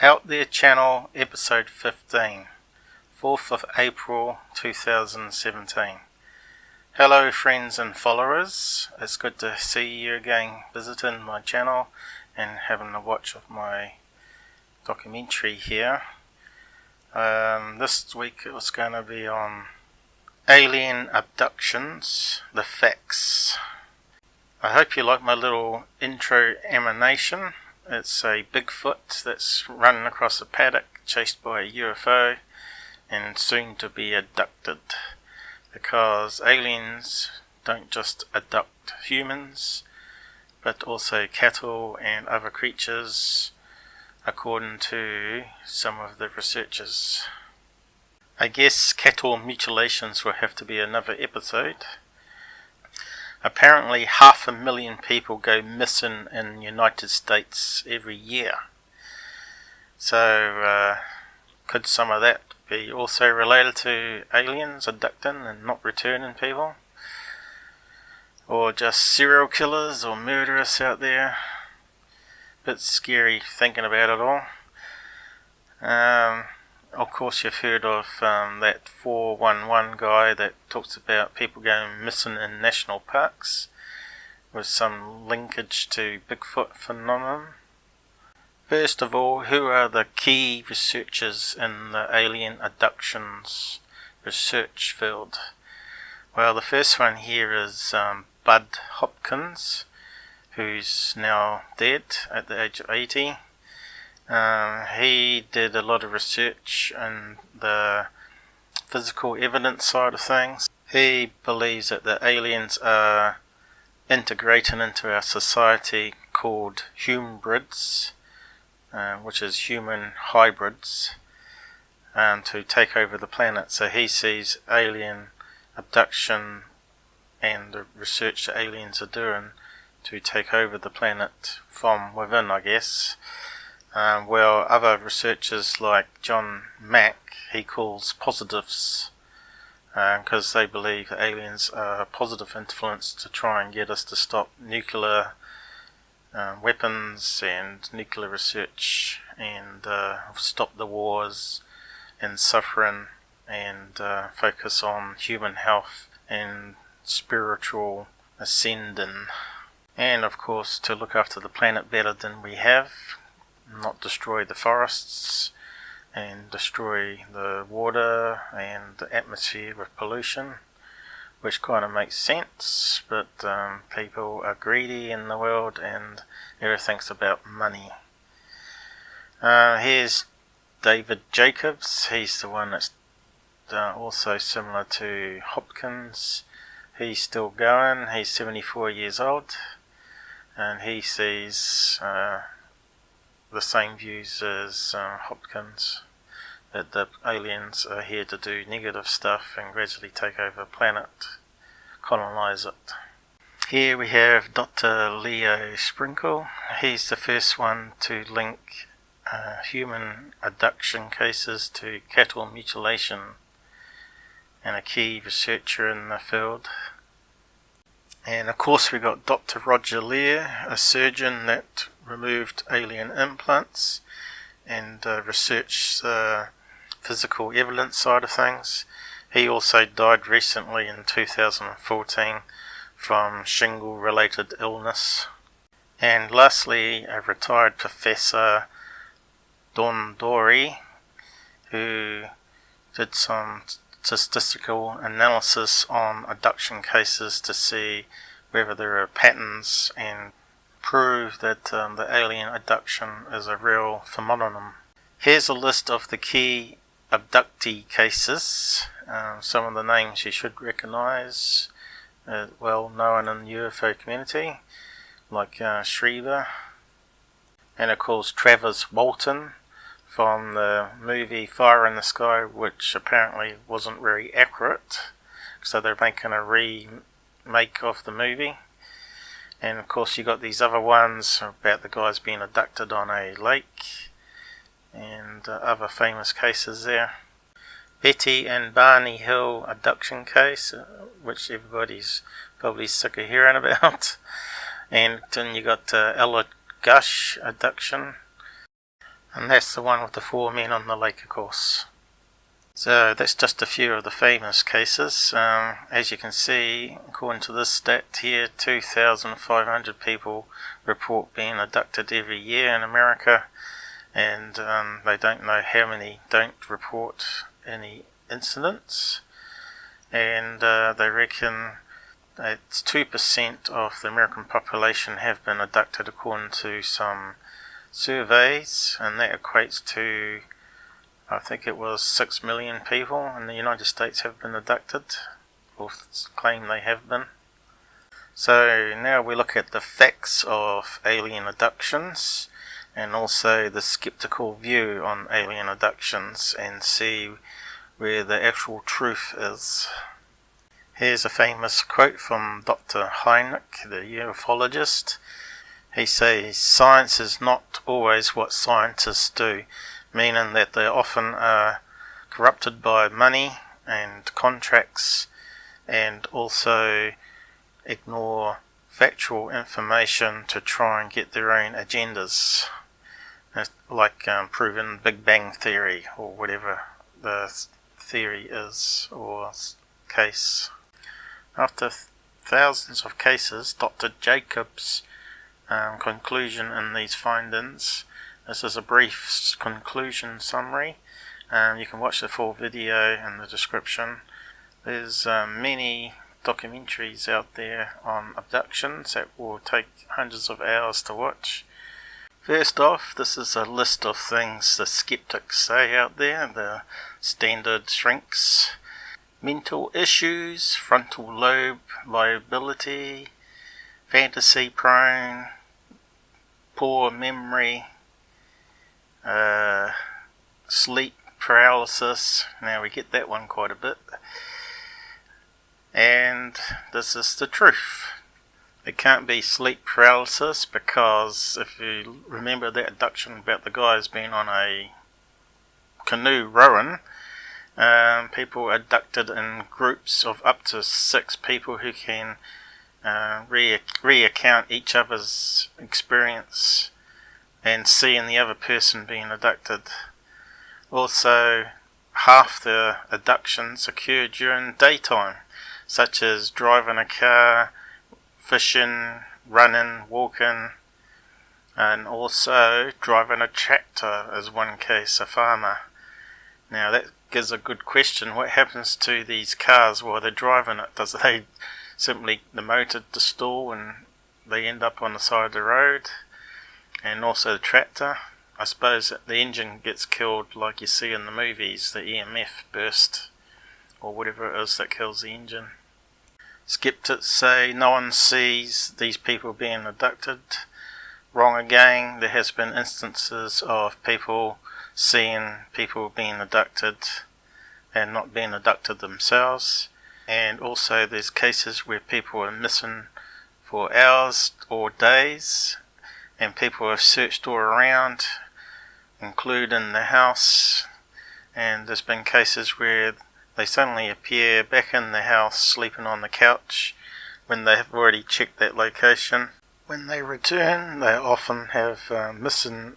Out There Channel, Episode 15, 4th of April 2017. Hello friends and followers, it's good to see you again visiting my channel and having a watch of my documentary here. This week it was going to be on alien abductions, the facts. I hope you like my little intro animation. It's a Bigfoot that's running across a paddock, chased by a UFO, and soon to be abducted. Because aliens don't just abduct humans, but also cattle and other creatures, according to some of the researchers. I guess cattle mutilations will have to be another episode. Apparently 500,000 people go missing in the United States every year. So could some of that be also related to aliens abducting and not returning people? Or just serial killers or murderers out there? Bit scary thinking about it all. Of course you've heard of that 411 guy that talks about people going missing in national parks with some linkage to Bigfoot phenomenon. First of all, who are the key researchers in the alien abductions research field? Well, the first one here is Bud Hopkins, who's now dead at the age of 80. He did a lot of research in the physical evidence side of things. He believes that the aliens are integrating into our society called humbrids, which is human hybrids, to take over the planet. So he sees alien abduction and the research that aliens are doing to take over the planet from within, I guess. Well, other researchers like John Mack, he calls positives, because they believe that aliens are a positive influence to try and get us to stop nuclear weapons and nuclear research, and stop the wars and suffering, and focus on human health and spiritual ascending, and of course to look after the planet better than we have. Not destroy the forests and destroy the water and the atmosphere with pollution, which kind of makes sense, but people are greedy in the world and everything's about money. Here's David Jacobs. He's the one that's also similar to Hopkins. He's still going. He's 74 years old, and he sees the same views as Hopkins, that the aliens are here to do negative stuff and gradually take over the planet, colonize it. Here we have Dr. Leo Sprinkle. He's the first one to link human abduction cases to cattle mutilation, and a key researcher in the field. And of course we got Dr. Roger Lear, a surgeon that removed alien implants and researched the physical evidence side of things. He also died recently in 2014 from shingle related illness. And lastly, a retired professor, Don Dory, who did some statistical analysis on abduction cases to see whether there are patterns and prove that the alien abduction is a real phenomenon. Here's a list of the key abductee cases. Some of the names you should recognize, well known in the UFO community, like Shriver, and of course Travis Walton from the movie Fire in the Sky, which apparently wasn't very accurate, so they're making a remake of the movie. And of course you got these other ones about the guys being abducted on a lake, and other famous cases there. Betty and Barney Hill abduction case, which everybody's probably sick of hearing about. And then you got Ella Gush abduction. And that's the one with the 4 men on the lake, of course. So that's just a few of the famous cases. As you can see, according to this stat here, 2,500 people report being abducted every year in America, and they don't know how many don't report any incidents, and they reckon it's 2% of the American population have been abducted according to some surveys, and that equates to, I think it was 6 million people in the United States have been abducted, or claim they have been. So now we look at the facts of alien abductions, and also the skeptical view on alien abductions, and see where the actual truth is. Here's a famous quote from Dr. Hynek, the ufologist. He says, "Science is not always what scientists do," meaning that they often are corrupted by money and contracts, and also ignore factual information to try and get their own agendas, like proving Big Bang Theory or whatever the theory is or case. After thousands of cases, Dr. Jacobs' conclusion in these findings, this is a brief conclusion summary. You can watch the full video in the description. There's many documentaries out there on abductions that will take hundreds of hours to watch. First off, this is a list of things the skeptics say out there, the standard shrinks: mental issues, frontal lobe liability, fantasy prone, poor memory, sleep paralysis. Now we get that one quite a bit. And this is the truth. It can't be sleep paralysis, because if you remember that abduction about the guys being on a canoe rowing, people abducted in groups of up to 6 people who can recount each other's experience and seeing the other person being abducted. Also, half the abductions occur during daytime, such as driving a car, fishing, running, walking, and also driving a tractor is one case, a farmer. Now that gives a good question: what happens to these cars while they're driving it? Does they simply, the motor to stall and they end up on the side of the road? And also the tractor, I suppose the engine gets killed like you see in the movies, the EMF burst or whatever it is that kills the engine. Skeptics say no one sees these people being abducted. Wrong again. There has been instances of people seeing people being abducted and not being abducted themselves. And also there's cases where people are missing for hours or days, and people have searched all around, including the house, and there's been cases where they suddenly appear back in the house sleeping on the couch when they have already checked that location. When they return, they often have missing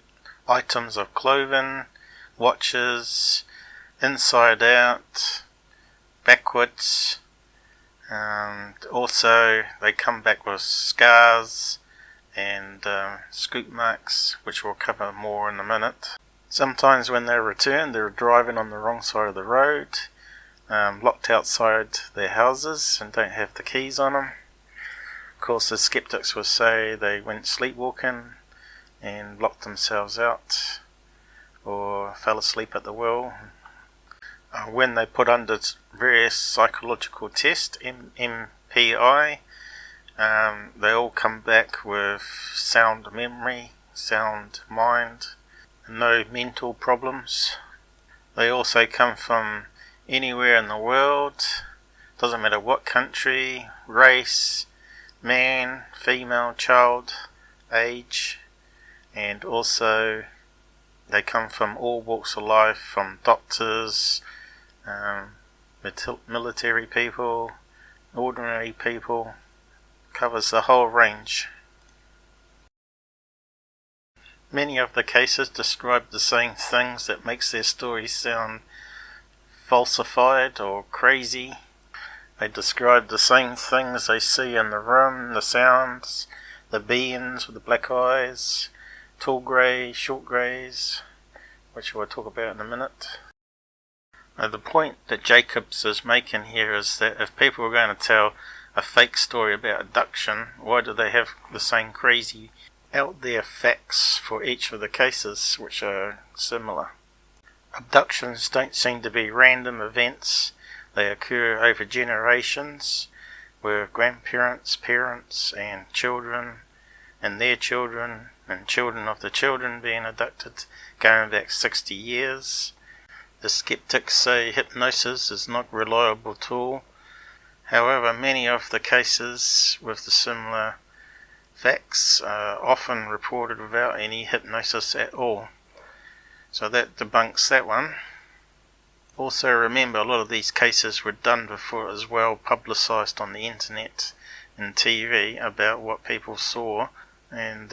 items of clothing, watches, inside out, backwards, and also they come back with scars and scoop marks, which we'll cover more in a minute. Sometimes when they return, they're driving on the wrong side of the road, locked outside their houses and don't have the keys on them. Of course, the skeptics will say they went sleepwalking and locked themselves out or fell asleep at the wheel. When they put under various psychological tests, MPI, they all come back with sound memory, sound mind, no mental problems. They also come from anywhere in the world, doesn't matter what country, race, man, female, child, age, and also they come from all walks of life, from doctors, military people, ordinary people, covers the whole range. Many of the cases describe the same things that makes their stories sound falsified or crazy. They describe the same things they see in the room, the sounds, the beings with the black eyes, tall greys, short greys, which we'll talk about in a minute. Now, the point that Jacobs is making here is that if people are going to tell a fake story about abduction, why do they have the same crazy out there facts for each of the cases which are similar? Abductions don't seem to be random events. They occur over generations, where grandparents, parents and children and their children and children of the children being abducted, going back 60 years. The skeptics say hypnosis is not a reliable tool. However, many of the cases with the similar facts are often reported without any hypnosis at all. So that debunks that one. Also remember, a lot of these cases were done before it was well publicised on the internet and TV about what people saw, and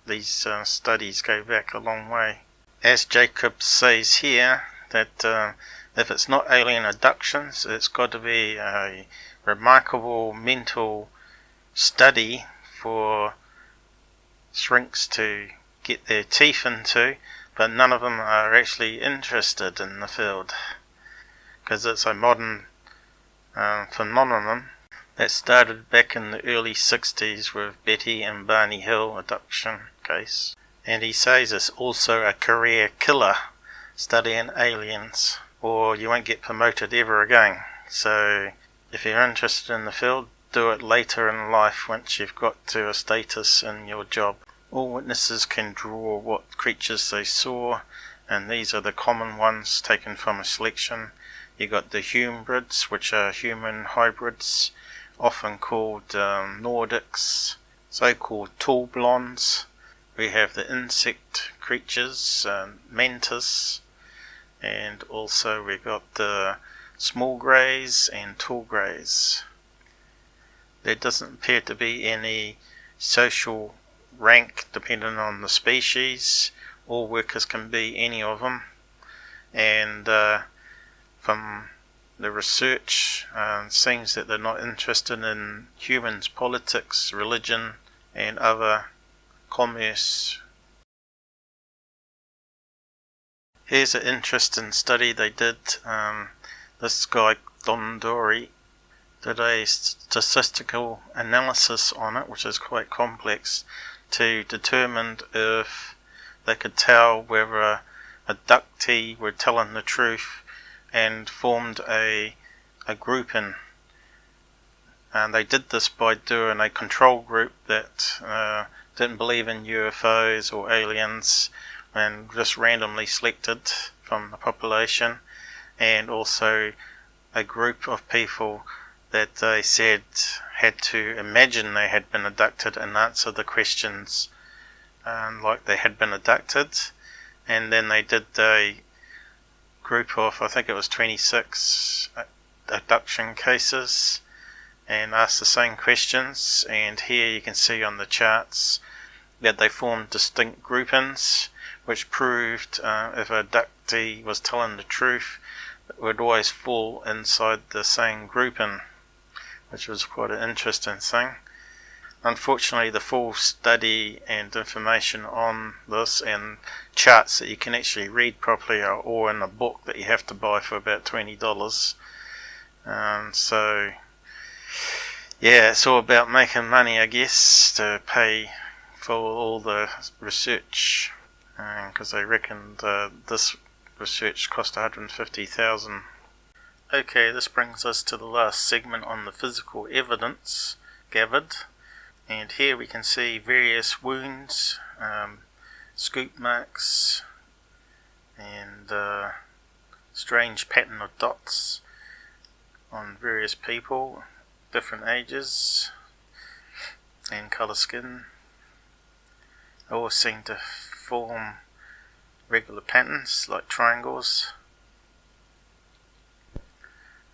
these studies go back a long way. As Jacobs says here, that if it's not alien abductions, it's got to be a remarkable mental study for shrinks to get their teeth into, but none of them are actually interested in the field, because it's a modern phenomenon that started back in the early 60s with Betty and Barney Hill abduction case. And he says it's also a career killer, studying aliens, or you won't get promoted ever again. So if you're interested in the field, do it later in life once you've got to a status in your job. All witnesses can draw what creatures they saw, and these are the common ones taken from a selection. You got the humbrids, which are human hybrids, often called Nordics, so-called tall blondes. We have the insect creatures, mantis, and also we got the small greys and tall greys. There doesn't appear to be any social rank depending on the species. All workers can be any of them, and from the research seems that they're not interested in humans, politics, religion and other commerce. Here's an interesting study they did. This guy Don Dory did a statistical analysis on it, which is quite complex, to determine if they could tell whether a abductee were telling the truth, and formed a grouping. And they did this by doing a control group that didn't believe in UFOs or aliens, and just randomly selected from the population, and also a group of people that they said had to imagine they had been abducted and answer the questions like they had been abducted. And then they did a group of, I think it was 26 abduction cases, and asked the same questions. And here you can see on the charts that they formed distinct groupings, which proved if an abductee was telling the truth, it would always fall inside the same grouping, which was quite an interesting thing. Unfortunately, the full study and information on this and charts that you can actually read properly are all in a book that you have to buy for about $20. So yeah, it's all about making money, I guess, to pay for all the research, because they reckoned this research cost $150,000. Okay, this brings us to the last segment on the physical evidence gathered, and here we can see various wounds, scoop marks, and strange pattern of dots on various people, different ages and colour skin. They all seem to form regular patterns like triangles.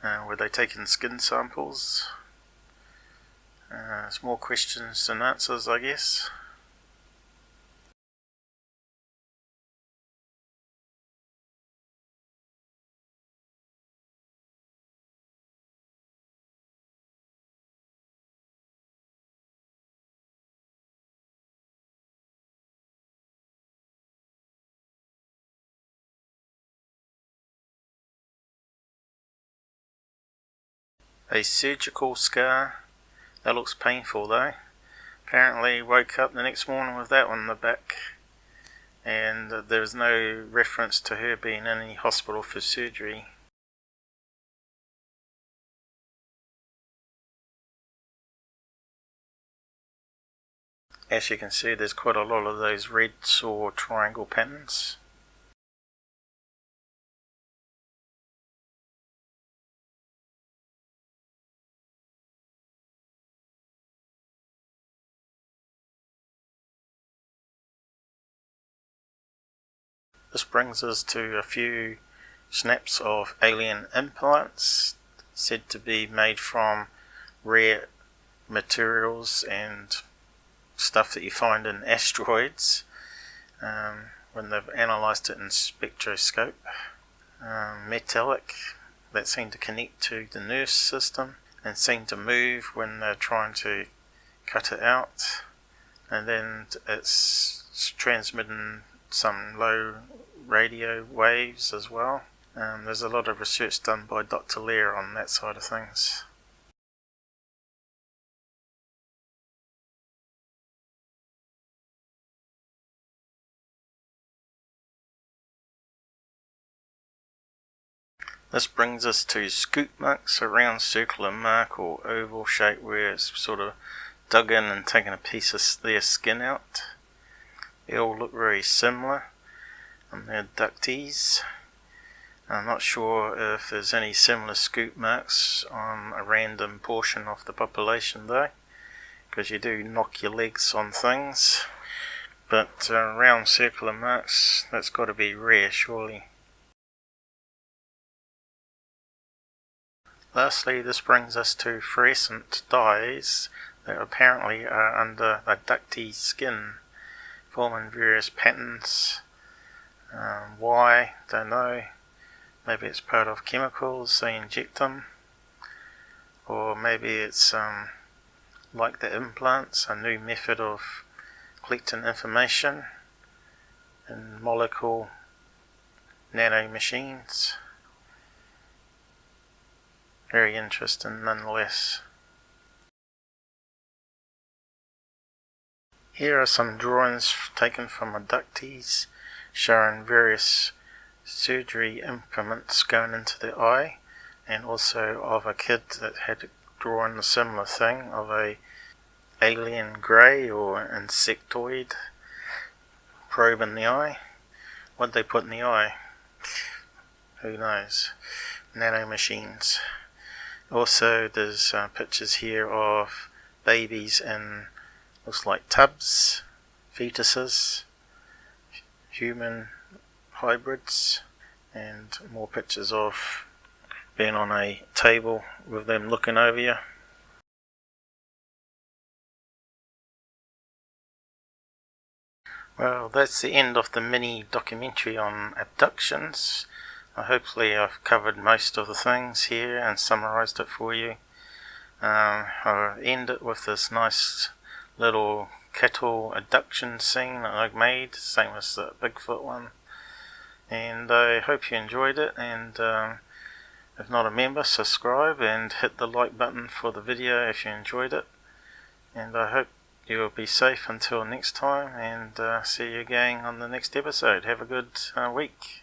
Were they taking skin samples? There's more questions than answers, I guess. a surgical scar. That looks painful though. Apparently woke up the next morning with that one in the back, and there's no reference to her being in any hospital for surgery. As you can see, there's quite a lot of those red saw triangle patterns. This brings us to a few snaps of alien implants said to be made from rare materials and stuff that you find in asteroids when they've analysed it in spectroscope. Metallic, that seem to connect to the nerve system and seem to move when they're trying to cut it out, and then it's transmitting some low radio waves as well. There's a lot of research done by Dr. Lear on that side of things. This brings us to scoop marks, a round circular mark or oval shape where it's sort of dug in and taken a piece of their skin out. They all look very similar on their abductees. I'm not sure if there's any similar scoop marks on a random portion of the population though, because you do knock your legs on things, but round circular marks, that's got to be rare surely. Lastly, this brings us to fluorescent dyes that apparently are under abductee skin, forming various patterns. Why? Don't know. Maybe it's part of chemicals they inject them, or maybe it's like the implants, a new method of collecting information in molecule nano machines. Very interesting nonetheless. Here are some drawings taken from abductees showing various surgery implements going into the eye, and also of a kid that had drawn a similar thing of a alien grey or insectoid probe in the eye. What they put in the eye? Who knows? Nano machines. Also there's pictures here of babies in, looks like tubs, fetuses, human hybrids, and more pictures of being on a table with them looking over you. Well, that's the end of the mini documentary on abductions. Hopefully I've covered most of the things here and summarised it for you. I'll end it with this nice little cattle abduction scene that I've made, same as the Bigfoot one. And I hope you enjoyed it, and if not a member, subscribe and hit the like button for the video if you enjoyed it. And I hope you will be safe until next time, and see you again on the next episode. Have a good week.